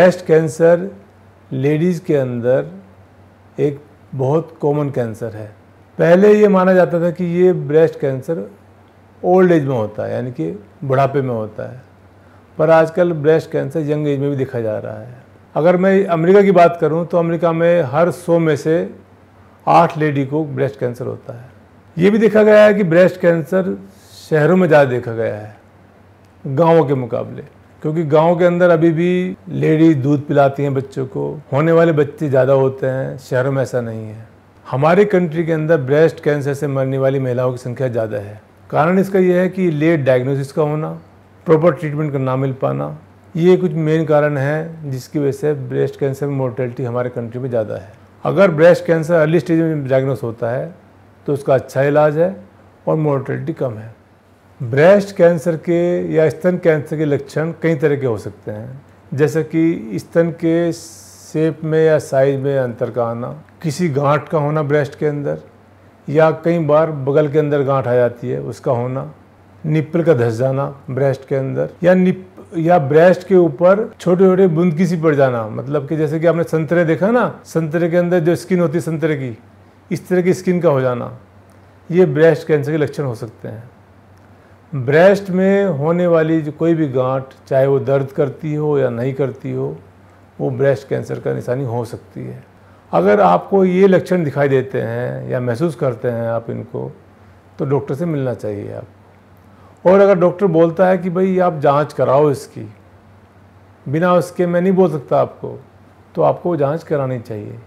Breast cancer ladies के अंदर एक बहुत कॉमन कैंसर है। पहले ये माना जाता था कि ये ब्रेस्ट कैंसर ओल्ड एज में होता है, यानी कि बुढ़ापे में होता है, पर आजकल ब्रेस्ट कैंसर यंग एज में भी देखा जा रहा है। अगर मैं अमेरिका की बात करूं तो अमेरिका में हर 100 में से 8 लेडी को ब्रेस्ट कैंसर होता है। ये भी देखा गया है कि ब्रेस्ट कैंसर शहरों में ज़्यादा देखा गया है गाँवों के मुकाबले, क्योंकि गांव के अंदर अभी भी लेडी दूध पिलाती हैं बच्चों को, होने वाले बच्चे ज़्यादा होते हैं। शहरों में ऐसा नहीं है। हमारे कंट्री के अंदर ब्रेस्ट कैंसर से मरने वाली महिलाओं की संख्या ज़्यादा है। कारण इसका यह है कि लेट डायग्नोसिस का होना, प्रॉपर ट्रीटमेंट का ना मिल पाना, ये कुछ मेन कारण है जिसकी वजह से ब्रेस्ट कैंसर में मोर्टेलिटी हमारे कंट्री में ज़्यादा है। अगर ब्रेस्ट कैंसर अर्ली स्टेज में डायग्नोस होता है तो उसका अच्छा इलाज है और मोर्टेलिटी कम है। ब्रेस्ट कैंसर के या स्तन कैंसर के लक्षण कई तरह के हो सकते हैं, जैसे कि स्तन के शेप में या साइज में अंतर का आना, किसी गांठ का होना ब्रेस्ट के अंदर, या कई बार बगल के अंदर गांठ आ जाती है उसका होना, निप्पल का धस जाना ब्रेस्ट के अंदर, या ब्रेस्ट के ऊपर छोटे छोटे बूंदकी सी पड़ जाना। मतलब कि जैसे कि आपने संतरे देखा ना, संतरे के अंदर जो स्किन होती है संतरे की, इस तरह की स्किन का हो जाना, ये ब्रेस्ट कैंसर के लक्षण हो सकते हैं। ब्रेस्ट में होने वाली जो कोई भी गांठ, चाहे वो दर्द करती हो या नहीं करती हो, वो ब्रेस्ट कैंसर का निशानी हो सकती है। अगर आपको ये लक्षण दिखाई देते हैं या महसूस करते हैं आप इनको, तो डॉक्टर से मिलना चाहिए आप। और अगर डॉक्टर बोलता है कि भाई आप जांच कराओ इसकी, बिना उसके मैं नहीं बोल सकता आपको, तो आपको जांच करानी चाहिए।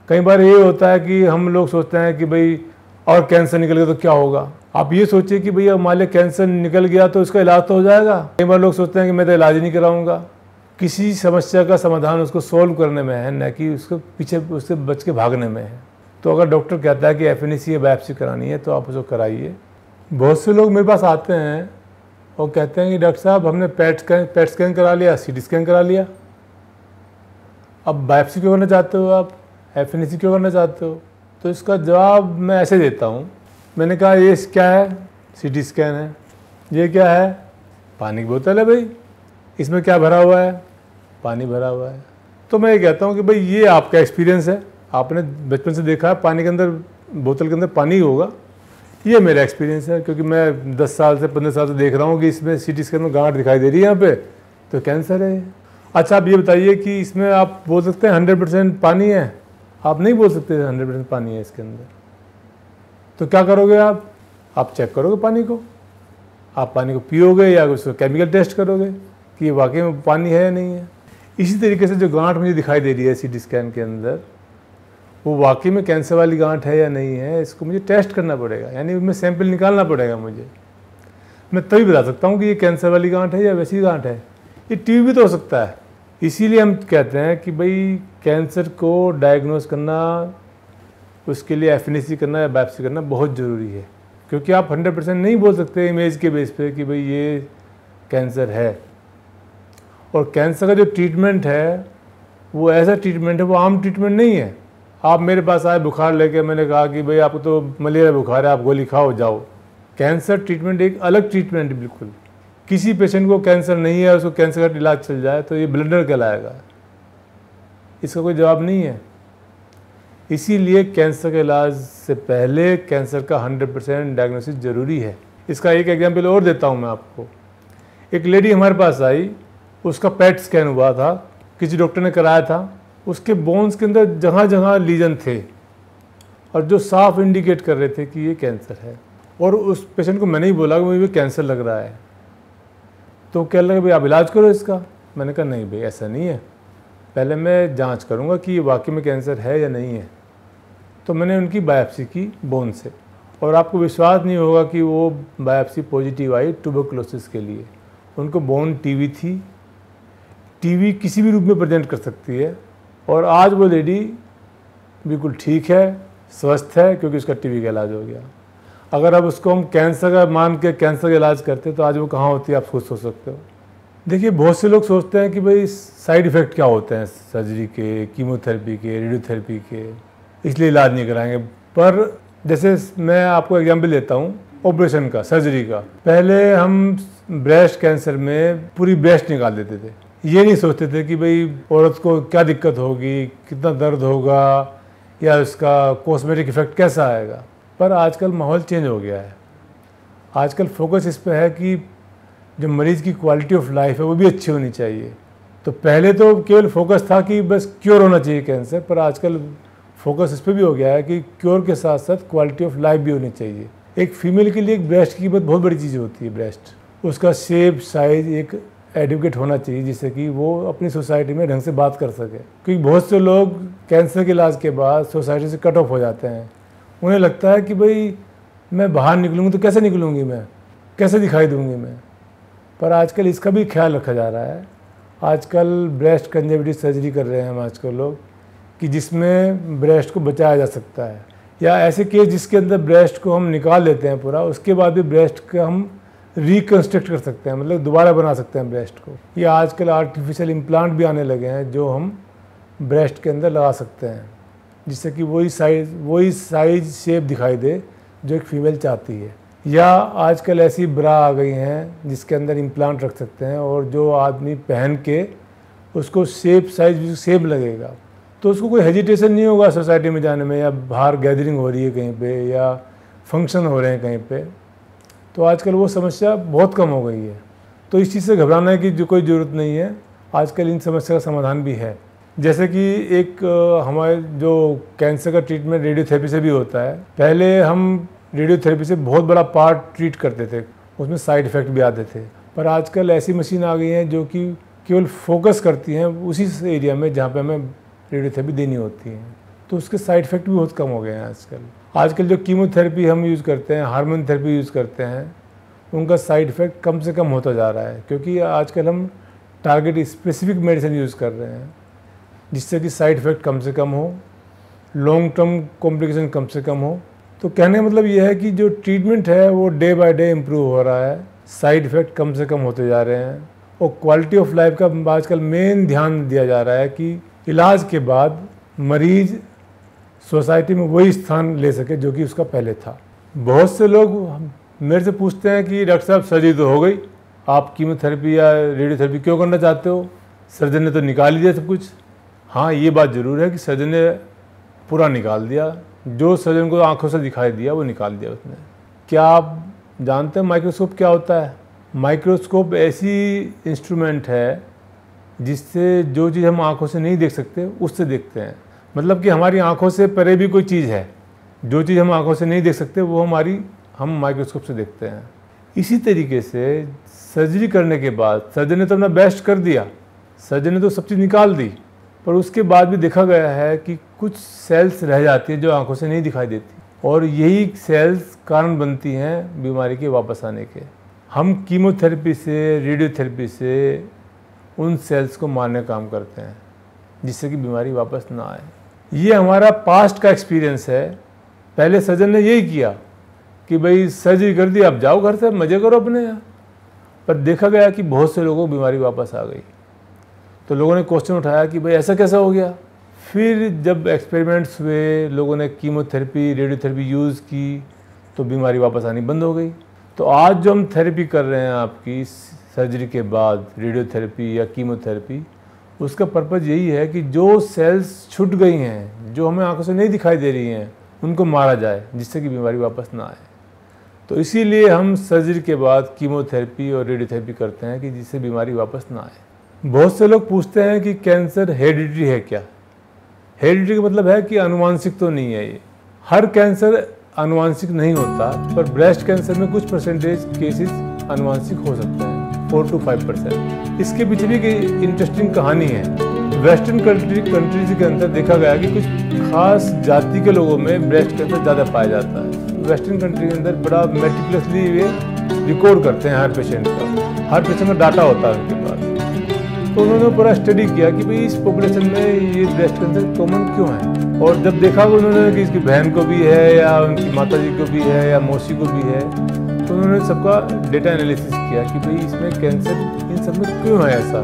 कई बार ये होता है कि हम लोग सोचते हैं कि भाई और कैंसर निकल गया तो क्या होगा। आप ये सोचिए कि भैया मान लिया कैंसर निकल गया तो इसका इलाज तो हो जाएगा। कई बार लोग सोचते हैं कि मैं तो इलाज ही नहीं कराऊंगा। किसी समस्या का समाधान उसको सोल्व करने में है, न कि उसको पीछे उससे बच के भागने में है। तो अगर डॉक्टर कहता है कि एफएनसी या बायोप्सी करानी है तो आप उसको कराइए। बहुत से लोग मेरे पास आते हैं और कहते हैं कि डॉक्टर साहब हमने पेट स्कैन करा लिया, सीटी स्कैन करा लिया, अब बायोप्सी क्यों करना चाहते हो, आप एफएनसी क्यों करना चाहते हो। तो इसका जवाब मैं ऐसे देता हूँ। मैंने कहा ये क्या है, सीटी स्कैन है। ये क्या है, पानी की बोतल है भाई, इसमें क्या भरा हुआ है, पानी भरा हुआ है। तो मैं ये कहता हूँ कि भाई ये आपका एक्सपीरियंस है, आपने बचपन से देखा है पानी के अंदर, बोतल के अंदर पानी होगा। ये मेरा एक्सपीरियंस है, क्योंकि मैं 10 साल से 15 साल से देख रहा हूँ कि इसमें सीटी स्कैन में गांठ दिखाई दे रही है यहाँ पे, तो कैंसर है। अच्छा आप ये बताइए कि इसमें आप बोल सकते हैं 100% पानी है, आप नहीं बोल सकते 100% पानी है इसके अंदर। तो क्या करोगे आप चेक करोगे पानी को, आप पानी को पियोगे या उसको केमिकल टेस्ट करोगे कि ये वाकई में पानी है या नहीं है। इसी तरीके से जो गांठ मुझे दिखाई दे रही है सीटी स्कैन के अंदर, वो वाकई में कैंसर वाली गांठ है या नहीं है, इसको मुझे टेस्ट करना पड़ेगा, यानी उसमें सैंपल निकालना पड़ेगा मुझे। मैं तभी बता सकता हूँ कि ये कैंसर वाली गांठ है या वैसी गांठ है। ये टीबी भी तो हो सकता है। इसीलिए हम कहते हैं कि भाई कैंसर को डायग्नोस करना, उसके लिए एफएनसी करना या बायोप्सी करना बहुत ज़रूरी है, क्योंकि आप 100% नहीं बोल सकते इमेज के बेस पे कि भाई ये कैंसर है। और कैंसर का जो ट्रीटमेंट है वो ऐसा ट्रीटमेंट है, वो आम ट्रीटमेंट नहीं है। आप मेरे पास आए बुखार लेके, मैंने कहा कि भाई आपको तो मलेरिया बुखार है, आप गोली खाओ जाओ। कैंसर ट्रीटमेंट एक अलग ट्रीटमेंट है बिल्कुल। किसी पेशेंट को कैंसर नहीं है, उसको कैंसर का इलाज चल जाए तो ये ब्लंडर कहलाएगा, इसका कोई जवाब नहीं है। इसीलिए कैंसर के इलाज से पहले कैंसर का 100% डायग्नोसिस ज़रूरी है। इसका एक एग्जाम्पल और देता हूँ मैं आपको। एक लेडी हमारे पास आई, उसका पेट स्कैन हुआ था, किसी डॉक्टर ने कराया था। उसके बोन्स के अंदर जहाँ जहाँ लीजन थे और जो साफ इंडिकेट कर रहे थे कि ये कैंसर है। और उस पेशेंट को मैंने ही बोला कि मुझे कैंसर लग रहा है। तो कह लगा भाई आप इलाज करो इसका। मैंने कहा नहीं भाई ऐसा नहीं है, पहले मैं जांच करूंगा कि ये वाकई में कैंसर है या नहीं है। तो मैंने उनकी बायोप्सी की बोन से, और आपको विश्वास नहीं होगा कि वो बायोप्सी पॉजिटिव आई ट्यूबरकुलोसिस के लिए। उनको बोन टीबी थी। टीबी किसी भी रूप में प्रेजेंट कर सकती है, और आज वो लेडी बिल्कुल ठीक है, स्वस्थ है, क्योंकि उसका टीबी का इलाज हो गया। अगर अब उसको हम कैंसर का मान के कैंसर का इलाज करते तो आज वो कहाँ होती है, आप खुद सोच सकते हो। देखिए बहुत से लोग सोचते हैं कि भाई साइड इफ़ेक्ट क्या होते हैं सर्जरी के, कीमोथेरेपी के, रेडियोथेरेपी के, इसलिए इलाज नहीं कराएंगे। पर जैसे मैं आपको एग्जांपल देता हूँ ऑपरेशन का, सर्जरी का। पहले हम ब्रेस्ट कैंसर में पूरी ब्रेस्ट निकाल देते थे, ये नहीं सोचते थे कि भाई औरत को क्या दिक्कत होगी, कितना दर्द होगा या उसका कॉस्मेटिक इफेक्ट कैसा आएगा। पर आजकल माहौल चेंज हो गया है। आजकल फोकस इस पर है कि जो मरीज़ की क्वालिटी ऑफ लाइफ है वो भी अच्छी होनी चाहिए। तो पहले तो केवल फोकस था कि बस क्योर होना चाहिए कैंसर, पर आजकल फोकस इस पर भी हो गया है कि क्योर के साथ साथ क्वालिटी ऑफ लाइफ भी होनी चाहिए। एक फीमेल के लिए एक ब्रेस्ट की बहुत बड़ी चीज़ होती है। ब्रेस्ट, उसका शेप, साइज एक एडुकेट होना चाहिए जिससे कि वो अपनी सोसाइटी में ढंग से बात कर सके। क्योंकि बहुत से लोग कैंसर के इलाज के बाद सोसाइटी से कट ऑफ हो जाते हैं। उन्हें लगता है कि भाई मैं बाहर निकलूँगी तो कैसे निकलूँगी, मैं कैसे दिखाई दूँगी मैं। पर आजकल इसका भी ख्याल रखा जा रहा है। आजकल ब्रेस्ट कंजर्वेटिव सर्जरी कर रहे हैं हम आजकल लोग, कि जिसमें ब्रेस्ट को बचाया जा सकता है, या ऐसे केस जिसके अंदर ब्रेस्ट को हम निकाल देते हैं पूरा, उसके बाद भी ब्रेस्ट का हम रिकन्स्ट्रक्ट कर सकते हैं, मतलब दोबारा बना सकते हैं ब्रेस्ट को। या आजकल आर्टिफिशियल इम्प्लांट भी आने लगे हैं जो हम ब्रेस्ट के अंदर लगा सकते हैं, जिससे कि वही साइज शेप दिखाई दे जो एक फीमेल चाहती है। या आजकल ऐसी ब्रा आ गई हैं जिसके अंदर इम्प्लांट रख सकते हैं और जो आदमी पहन के उसको शेप लगेगा तो उसको कोई हेजिटेशन नहीं होगा सोसाइटी में जाने में, या बाहर गैदरिंग हो रही है कहीं पे या फंक्शन हो रहे हैं कहीं पे। तो आजकल वो समस्या बहुत कम हो गई है। तो इस चीज़ से घबराने की जो कोई ज़रूरत नहीं है। आजकल इन समस्या का समाधान भी है। जैसे कि एक हमारे जो कैंसर का ट्रीटमेंट रेडियोथेरेपी से भी होता है। पहले हम रेडियोथेरेपी से बहुत बड़ा पार्ट ट्रीट करते थे, उसमें साइड इफ़ेक्ट भी आते थे। पर आजकल ऐसी मशीन आ गई हैं जो कि केवल फोकस करती हैं उसी एरिया में जहाँ पे हमें रेडियोथेरेपी देनी होती है, तो उसके साइड इफ़ेक्ट भी बहुत कम हो गए हैं आजकल जो कीमोथेरेपी हम यूज़ करते हैं, हार्मोन थेरेपी यूज़ करते हैं, उनका साइड इफ़ेक्ट कम से कम होता जा रहा है। क्योंकि आजकल हम टारगेट स्पेसिफिक मेडिसिन यूज़ कर रहे हैं जिससे कि साइड इफ़ेक्ट कम से कम हो, लॉन्ग टर्म कॉम्प्लिकेशन कम से कम हो। तो कहने का मतलब यह है कि जो ट्रीटमेंट है वो डे बाय डे इम्प्रूव हो रहा है, साइड इफ़ेक्ट कम से कम होते जा रहे हैं, और क्वालिटी ऑफ लाइफ का आजकल मेन ध्यान दिया जा रहा है कि इलाज के बाद मरीज़ सोसाइटी में वही स्थान ले सके जो कि उसका पहले था। बहुत से लोग मेरे से पूछते हैं कि डॉक्टर साहब सर्जरी तो हो गई, आप कीमोथेरेपी या रेडियोथेरेपी क्यों करना चाहते हो, सर्जन ने तो निकाल ही दिया सब कुछ। हाँ, ये बात ज़रूर है कि सर्जन ने पूरा निकाल दिया, जो सर्जन को आंखों से दिखाई दिया वो निकाल दिया उसने। क्या आप जानते हैं माइक्रोस्कोप क्या होता है? माइक्रोस्कोप ऐसी इंस्ट्रूमेंट है जिससे जो चीज़ हम आंखों से नहीं देख सकते उससे देखते हैं। मतलब कि हमारी आंखों से परे भी कोई चीज़ है, जो चीज़ हम आंखों से नहीं देख सकते वो हम माइक्रोस्कोप से देखते हैं। इसी तरीके से सर्जरी करने के बाद सर्जन ने तो अपना बेस्ट कर दिया, सर्जन ने तो सब चीज़ निकाल दी, पर उसके बाद भी देखा गया है कि कुछ सेल्स रह जाती हैं जो आंखों से नहीं दिखाई देती, और यही सेल्स कारण बनती हैं बीमारी के वापस आने के। हम कीमोथेरेपी से, रेडियोथेरेपी से उन सेल्स को मारने का काम करते हैं जिससे कि बीमारी वापस ना आए। ये हमारा पास्ट का एक्सपीरियंस है। पहले सर्जन ने यही किया कि भाई सर्जरी कर दी, अब जाओ घर से, मज़े करो अपने यहाँ। पर देखा गया कि बहुत से लोगों को बीमारी वापस आ गई। तो लोगों ने क्वेश्चन उठाया कि भाई ऐसा कैसा हो गया। फिर जब एक्सपेरिमेंट्स हुए, लोगों ने कीमोथेरेपी, रेडियोथेरेपी यूज़ की, तो बीमारी वापस आनी बंद हो गई। तो आज जो हम थेरेपी कर रहे हैं आपकी सर्जरी के बाद, रेडियोथेरेपी या कीमोथेरेपी, उसका पर्पज़ यही है कि जो सेल्स छूट गई हैं, जो हमें आंखों से नहीं दिखाई दे रही हैं, उनको मारा जाए जिससे कि बीमारी वापस ना आए। तो इसीलिए हम सर्जरी के बाद कीमोथेरेपी और रेडियोथेरेपी करते हैं कि जिससे बीमारी वापस ना आए। बहुत से लोग पूछते हैं कि कैंसर हेरिडिटरी है क्या? हेरिडिटरी का मतलब है कि अनुवांशिक तो नहीं है। ये हर कैंसर अनुवांशिक नहीं होता, पर ब्रेस्ट कैंसर में कुछ परसेंटेज केसेस अनुवांशिक हो सकते हैं, 4 to 5%। इसके पीछे भी एक इंटरेस्टिंग कहानी है। वेस्टर्न कंट्रीज के अंदर देखा गया कि कुछ खास जाति के लोगों में ब्रेस्ट कैंसर ज़्यादा पाया जाता है। वेस्टर्न कंट्री के अंदर बड़ा मेटिकुलसली वे रिकॉर्ड करते हैं हर पेशेंट का डाटा होता है उनके पास। तो उन्होंने पूरा स्टडी किया कि भाई इस पॉपुलेशन में ये ब्रेस्ट कैंसर कॉमन क्यों है, और जब देखा उन्होंने कि इसकी बहन को भी है या उनकी माता जी को भी है या मौसी को भी है, तो उन्होंने सबका डेटा एनालिसिस किया कि भाई इसमें कैंसर इन सब में क्यों है, ऐसा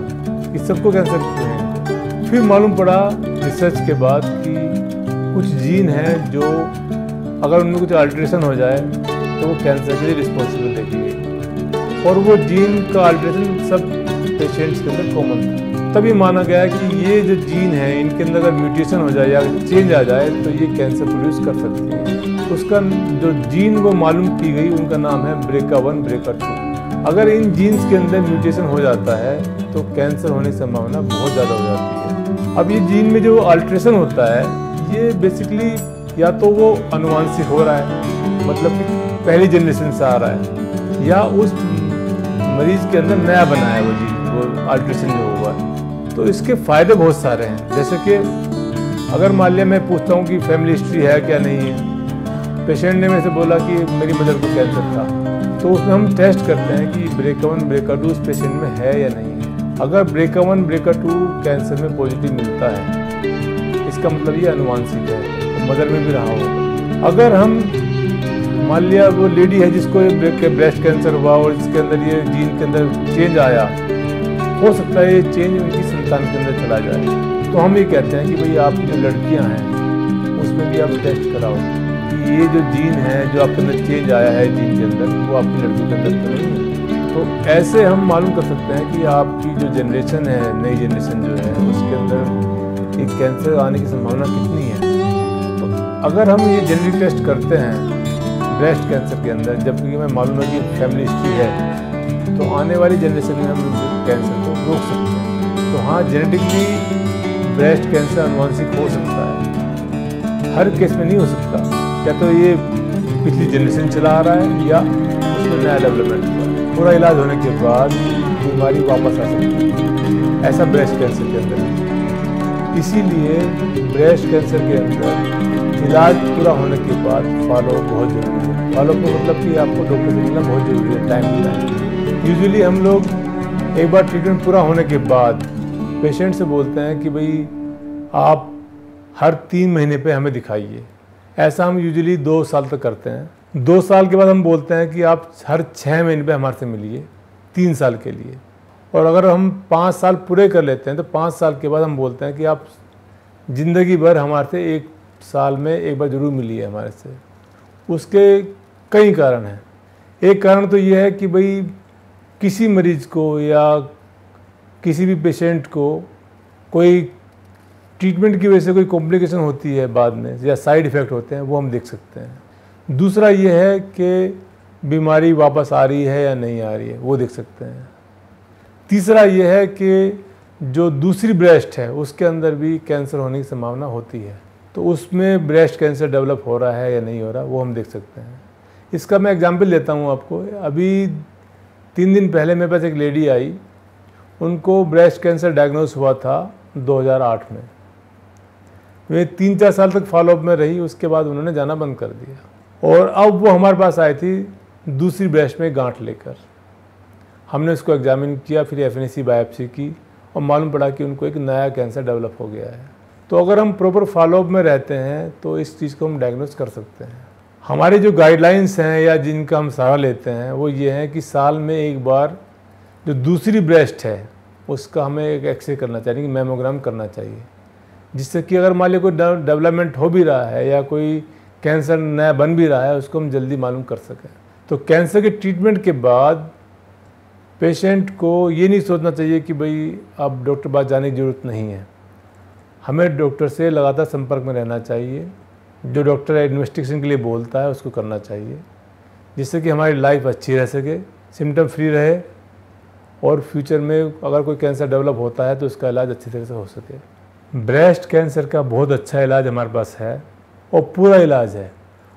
कि सबको कैंसर क्यों है। फिर मालूम पड़ा रिसर्च के बाद कि कुछ जीन हैं जो अगर उनमें कुछ अल्ट्रेशन हो जाए तो वो कैंसर के लिए रिस्पॉन्सिबल देखी गई, और वो जीन का अल्ट्रेशन सब पेशेंट्स के अंदर कॉमन था। तभी माना गया है कि ये जो जीन है इनके अंदर अगर म्यूटेशन हो जाए या चेंज आ जाए तो ये कैंसर प्रोड्यूस कर सकती है। उसका जो जीन वो मालूम की गई उनका नाम है BRCA1 BRCA2। अगर इन जीन्स के अंदर म्यूटेशन हो जाता है तो कैंसर होने की संभावना बहुत ज़्यादा हो जाती है। अब ये जीन में जो अल्ट्रेशन होता है ये बेसिकली या तो वो आनुवांशिक हो रहा है, मतलब कि पहली जनरेशन से आ रहा है, या उस मरीज के अंदर नया बना है वो जीन, वो अल्ट्रेशन जो हुआ है। तो इसके फ़ायदे बहुत सारे हैं। जैसे कि अगर मान लिया मैं पूछता हूँ कि फैमिली हिस्ट्री है क्या नहीं है, पेशेंट ने मेरे से बोला कि मेरी मदर को कैंसर था, तो उसमें हम टेस्ट करते हैं कि BRCA1 BRCA2 उस पेशेंट में है या नहीं है। अगर BRCA1 BRCA2 कैंसर में पॉजिटिव मिलता है इसका मतलब ये आनुवांशिक है, तो मदर में भी रहा होगा। अगर हम मान लिया वो लेडी है जिसको ब्रेस्ट कैंसर हुआ और इसके अंदर ये जीन के अंदर चेंज आया, हो सकता है ये चेंज उनकी संतान के अंदर चला जाए, तो हम ये कहते हैं कि भाई आपकी जो लड़कियां हैं उसमें भी आप टेस्ट कराओ कि ये जो जीन है जो आपके अंदर चेंज आया है जीन के अंदर वो आपकी लड़कियों के अंदर तो नहीं है। तो ऐसे हम मालूम कर सकते हैं कि आपकी जो जनरेशन है, नई जनरेशन जो है उसके अंदर एक कैंसर आने की संभावना कितनी है। तो अगर हम ये जेनेटिक टेस्ट करते हैं ब्रेस्ट कैंसर के अंदर, जबकि हमें मालूम है कि फैमिली हिस्ट्री है, तो आने वाली जनरेशन में हम कैंसर को रोक सकते हैं। तो हाँ, जेनेटिकली ब्रेस्ट कैंसर आनुवांशिक हो सकता है, हर केस में नहीं हो सकता। या तो ये पिछली जनरेशन चला आ रहा है या उसमें नया डेवलपमेंट हुआ। पूरा इलाज होने के बाद बीमारी वापस आ सकती है, ऐसा ब्रेस्ट कैंसर के अंदर। इसीलिए ब्रेस्ट कैंसर के अंदर इलाज पूरा होने के बाद फॉलो बहुत जरूरी है। फॉलो को मतलब कि आपको डॉक्टर से मिलना बहुत जरूरी है, टाइम टू टाइम। यूजुअली हम लोग एक बार ट्रीटमेंट पूरा होने के बाद पेशेंट से बोलते हैं कि भाई आप हर 3 महीने पे हमें दिखाइए। ऐसा हम यूजुअली 2 साल तक करते हैं। 2 साल के बाद हम बोलते हैं कि आप हर 6 महीने पे हमारे से मिलिए 3 साल के लिए। और अगर हम 5 साल पूरे कर लेते हैं तो 5 साल के बाद हम बोलते हैं कि आप ज़िंदगी भर हमारे से 1 साल में एक बार ज़रूर मिलिए हमारे से। उसके कई कारण हैं। एक कारण तो ये है कि भाई किसी मरीज़ को या किसी भी पेशेंट को कोई ट्रीटमेंट की वजह से कोई कॉम्प्लिकेशन होती है बाद में या साइड इफ़ेक्ट होते हैं, वो हम देख सकते हैं। दूसरा ये है कि बीमारी वापस आ रही है या नहीं आ रही है, वो देख सकते हैं। तीसरा ये है कि जो दूसरी ब्रेस्ट है उसके अंदर भी कैंसर होने की संभावना होती है, तो उसमें ब्रेस्ट कैंसर डेवलप हो रहा है या नहीं हो रहा, वो हम देख सकते हैं। इसका मैं एग्जांपल लेता हूँ आपको। अभी 3 दिन पहले मेरे पास एक लेडी आई, उनको ब्रेस्ट कैंसर डायग्नोस हुआ था 2008 में। वे 3-4 साल तक फॉलोअप में रही, उसके बाद उन्होंने जाना बंद कर दिया। और अब वो हमारे पास आई थी दूसरी ब्रेस्ट में गांठ लेकर। हमने उसको एग्जामिन किया, फिर FNAC बायोप्सी की और मालूम पड़ा कि उनको एक नया कैंसर डेवलप हो गया है। तो अगर हम प्रॉपर फॉलोअप में रहते हैं तो इस चीज़ को हम डायग्नोस कर सकते हैं। हमारे जो गाइडलाइंस हैं या जिनका हम सहारा लेते हैं वो ये हैं कि साल में एक बार जो दूसरी ब्रेस्ट है उसका हमें एक एक्सरे करना चाहिए, कि मैमोग्राम करना चाहिए, जिससे कि अगर मान लीजिए कोई डेवलपमेंट हो भी रहा है या कोई कैंसर नया बन भी रहा है उसको हम जल्दी मालूम कर सकें। तो कैंसर के ट्रीटमेंट के बाद पेशेंट को ये नहीं सोचना चाहिए कि भाई अब डॉक्टर के पास जाने की ज़रूरत नहीं है। हमें डॉक्टर से लगातार संपर्क में रहना चाहिए। जो डॉक्टर इन्वेस्टिगेशन के लिए बोलता है उसको करना चाहिए, जिससे कि हमारी लाइफ अच्छी रह सके, सिम्टम फ्री रहे और फ्यूचर में अगर कोई कैंसर डेवलप होता है तो उसका इलाज अच्छी तरह से हो सके। ब्रेस्ट कैंसर का बहुत अच्छा इलाज हमारे पास है और पूरा इलाज है।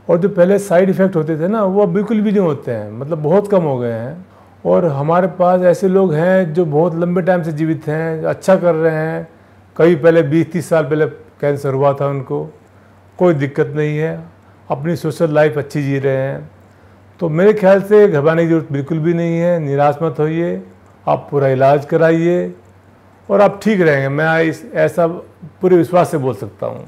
और जो पहले साइड इफ़ेक्ट होते थे ना, वो बिल्कुल भी नहीं होते हैं, मतलब बहुत कम हो गए हैं। और हमारे पास ऐसे लोग हैं जो बहुत लंबे टाइम से जीवित हैं, अच्छा कर रहे हैं। कई पहले 20-30 साल पहले कैंसर हुआ था उनको, कोई दिक्कत नहीं है, अपनी सोशल लाइफ अच्छी जी रहे हैं। तो मेरे ख्याल से घबराने की ज़रूरत बिल्कुल भी नहीं है। निराश मत होइए, आप पूरा इलाज कराइए और आप ठीक रहेंगे। मैं ऐसा पूरे विश्वास से बोल सकता हूँ।